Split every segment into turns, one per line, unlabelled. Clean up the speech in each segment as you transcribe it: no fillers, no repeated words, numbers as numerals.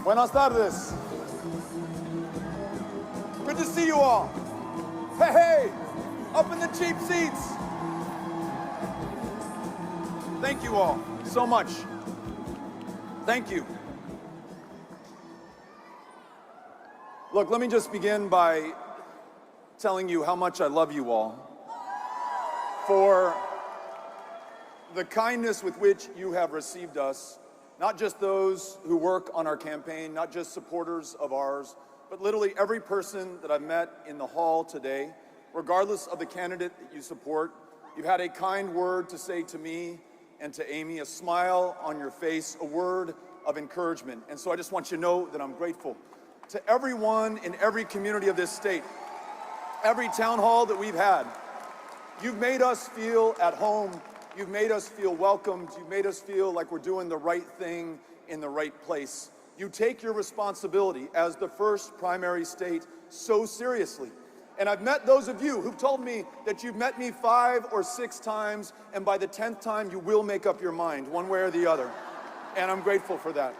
Buenas tardes. Good to see you all. Hey, hey, up in the cheap seats. Thank you all so much. Thank you. Look, let me just begin by telling you how much I love you all for the kindness with which you have received us, not just those who work on our campaign, not just supporters of ours, but literally every person that I've met in the hall today, regardless of the candidate that you support. You've had a kind word to say to me and to Amy, a smile on your face, a word of encouragement. And so I just want you to know that I'm grateful to everyone in every community of this state, every town hall that we've had. You've made us feel at home. You've made us feel welcomed. You've made us feel like we're doing the right thing in the right place. You take your responsibility as the first primary state so seriously. And I've met those of you who've told me that you've met me 5 or 6 times, and by the 10th time you will make up your mind, one way or the other. And I'm grateful for that.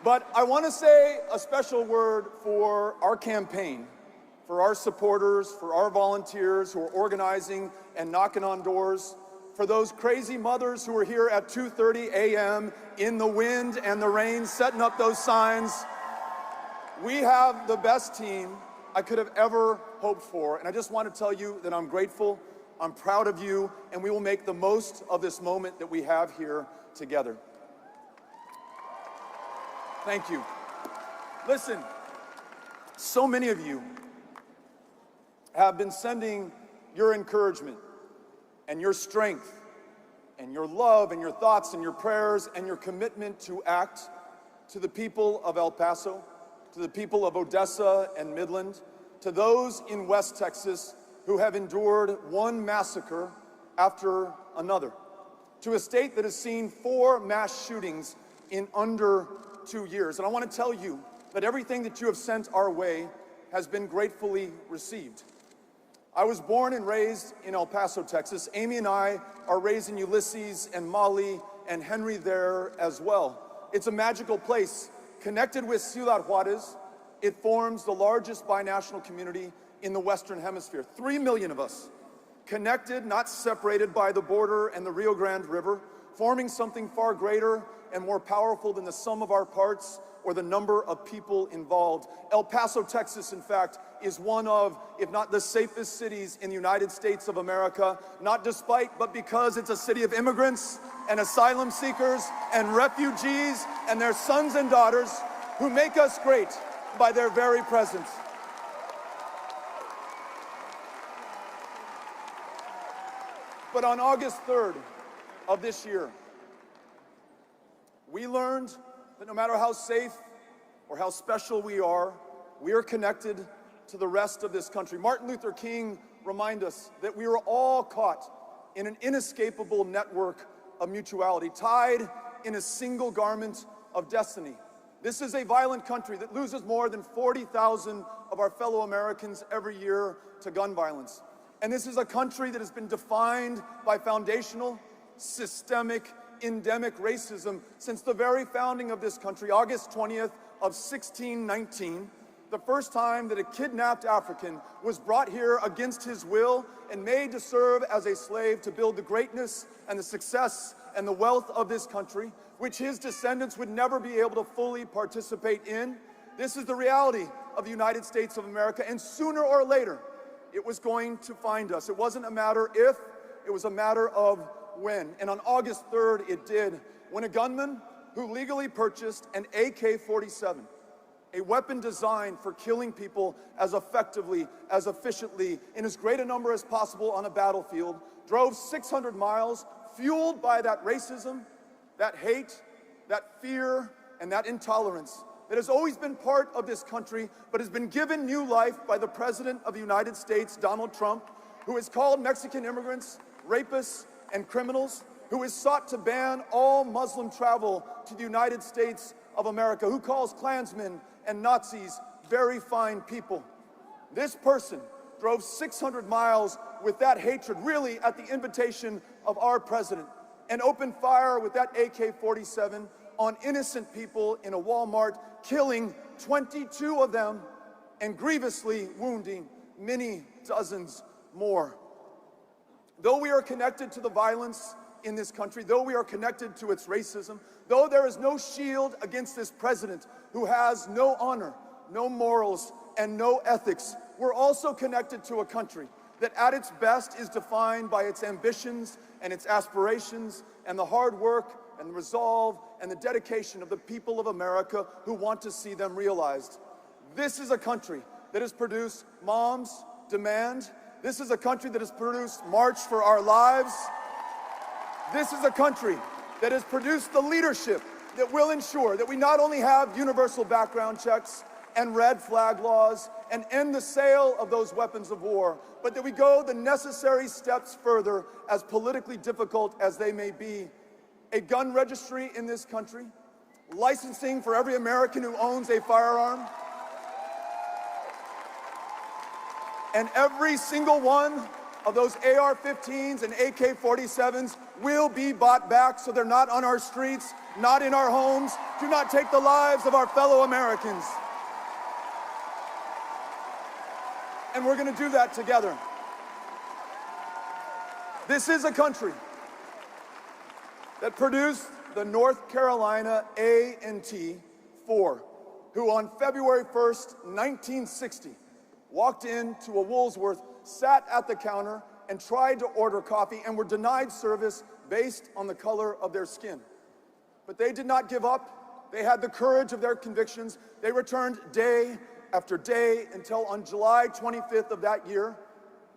But I want to say a special word for our campaign, for our supporters, for our volunteers who are organizing and knocking on doors, for those crazy mothers who are here at 2:30 a.m. in the wind and the rain setting up those signs. We have the best team I could have ever hoped for, and I just want to tell you that I'm grateful, I'm proud of you, and we will make the most of this moment that we have here together. Thank you. Listen, so many of you have been sending your encouragement and your strength and your love and your thoughts and your prayers and your commitment to act to the people of El Paso, to the people of Odessa and Midland, to those in West Texas who have endured one massacre after another, to a state that has seen 4 mass shootings in under 2 years. And I want to tell you that everything that you have sent our way has been gratefully received. I was born and raised in El Paso, Texas. Amy and I are raising Ulysses and Molly and Henry there as well. It's a magical place. Connected with Ciudad Juarez, it forms the largest binational community in the Western Hemisphere. 3 million of us, connected, not separated by the border and the Rio Grande River, forming something far greater and more powerful than the sum of our parts or the number of people involved. El Paso, Texas, in fact, is one of, if not the safest cities in the United States of America, not despite, but because it's a city of immigrants and asylum seekers and refugees and their sons and daughters who make us great by their very presence. But on August 3rd of this year, we learned that no matter how safe or how special we are connected to the rest of this country. Martin Luther King reminded us that we are all caught in an inescapable network of mutuality, tied in a single garment of destiny. This is a violent country that loses more than 40,000 of our fellow Americans every year to gun violence. And this is a country that has been defined by foundational, systemic, endemic racism since the very founding of this country, August 20th of 1619, the first time that a kidnapped African was brought here against his will and made to serve as a slave to build the greatness and the success and the wealth of this country, which his descendants would never be able to fully participate in. This is the reality of the United States of America, and sooner or later, it was going to find us. It wasn't a matter if, it was a matter of when. And on August 3rd, it did, when a gunman who legally purchased an AK-47, a weapon designed for killing people as effectively, as efficiently, in as great a number as possible on a battlefield, drove 600 miles, fueled by that racism, that hate, that fear, and that intolerance that has always been part of this country, but has been given new life by the President of the United States, Donald Trump, who has called Mexican immigrants rapists and criminals, who has sought to ban all Muslim travel to the United States of America, who calls Klansmen and Nazis very fine people. This person drove 600 miles with that hatred, really at the invitation of our president, and opened fire with that AK-47 on innocent people in a Walmart, killing 22 of them and grievously wounding many dozens more. Though we are connected to the violence in this country, though we are connected to its racism, though there is no shield against this president who has no honor, no morals, and no ethics, we're also connected to a country that at its best is defined by its ambitions and its aspirations and the hard work and the resolve and the dedication of the people of America who want to see them realized. This is a country that has produced Moms Demand. This is a country that has produced March for Our Lives. This is a country that has produced the leadership that will ensure that we not only have universal background checks and red flag laws and end the sale of those weapons of war, but that we go the necessary steps further, as politically difficult as they may be. A gun registry in this country, licensing for every American who owns a firearm, and every single one of those AR-15s and AK-47s will be bought back so they're not on our streets, not in our homes. Do not take the lives of our fellow Americans. And we're going to do that together. This is a country that produced the North Carolina A&T 4, who on February 1st, 1960, walked into a Woolworths, sat at the counter, and tried to order coffee and were denied service based on the color of their skin. But they did not give up. They had the courage of their convictions. They returned day after day until on July 25th of that year,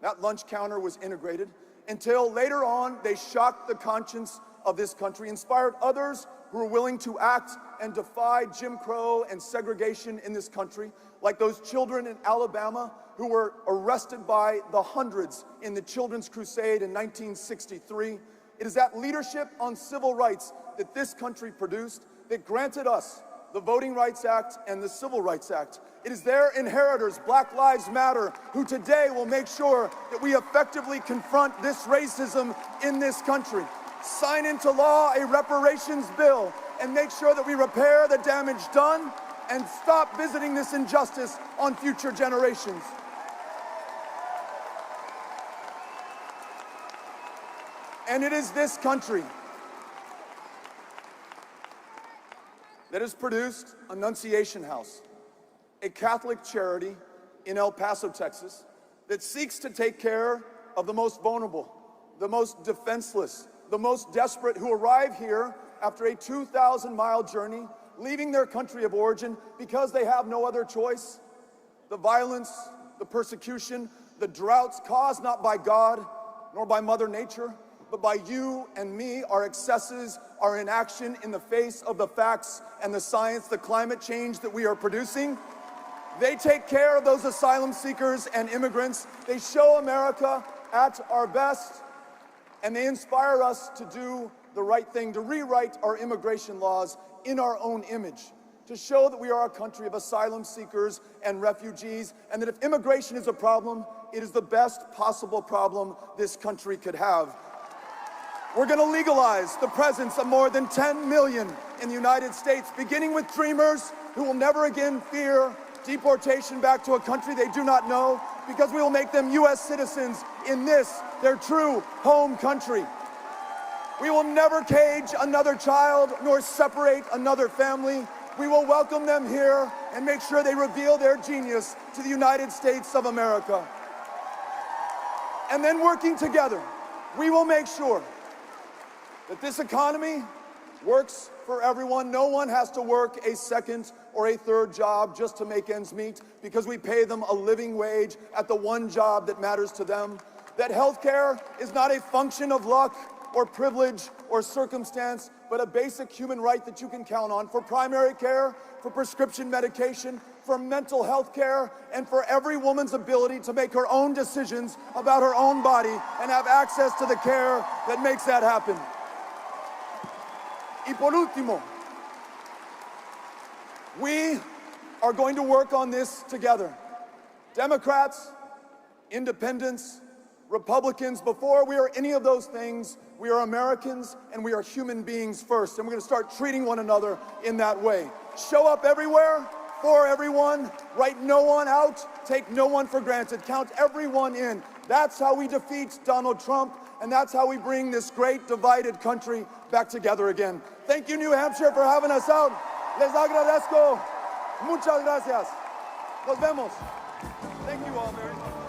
that lunch counter was integrated, until later on they shocked the conscience of this country, inspired others who were willing to act and defy Jim Crow and segregation in this country, like those children in Alabama who were arrested by the hundreds in the Children's Crusade in 1963. It is that leadership on civil rights that this country produced that granted us the Voting Rights Act and the Civil Rights Act. It is their inheritors, Black Lives Matter, who today will make sure that we effectively confront this racism in this country, sign into law a reparations bill, and make sure that we repair the damage done and stop visiting this injustice on future generations. And it is this country that has produced Annunciation House, a Catholic charity in El Paso, Texas, that seeks to take care of the most vulnerable, the most defenseless, the most desperate who arrive here after a 2,000-mile journey, leaving their country of origin because they have no other choice. The violence, the persecution, the droughts caused not by God nor by Mother Nature, but by you and me, our excesses, our inaction in the face of the facts and the science, the climate change that we are producing. They take care of those asylum seekers and immigrants. They show America at our best, and they inspire us to do the right thing, to rewrite our immigration laws in our own image, to show that we are a country of asylum seekers and refugees, and that if immigration is a problem, it is the best possible problem this country could have. We're going to legalize the presence of more than 10 million in the United States, beginning with dreamers who will never again fear deportation back to a country they do not know, because we will make them U.S. citizens in this, their true home country. We will never cage another child nor separate another family. We will welcome them here and make sure they reveal their genius to the United States of America. And then working together, we will make sure that this economy works for everyone. No one has to work a second or a third job just to make ends meet, because we pay them a living wage at the one job that matters to them. That healthcare is not a function of luck or privilege or circumstance, but a basic human right that you can count on for primary care, for prescription medication, for mental health care, and for every woman's ability to make her own decisions about her own body and have access to the care that makes that happen. Y por último, we are going to work on this together. Democrats, independents, Republicans, before we are any of those things, we are Americans and we are human beings first. And we're going to start treating one another in that way. Show up everywhere for everyone, write no one out, take no one for granted, count everyone in. That's how we defeat Donald Trump, and that's how we bring this great divided country back together again. Thank you, New Hampshire, for having us out. Les agradezco. Muchas gracias. Nos vemos. Thank you all very much.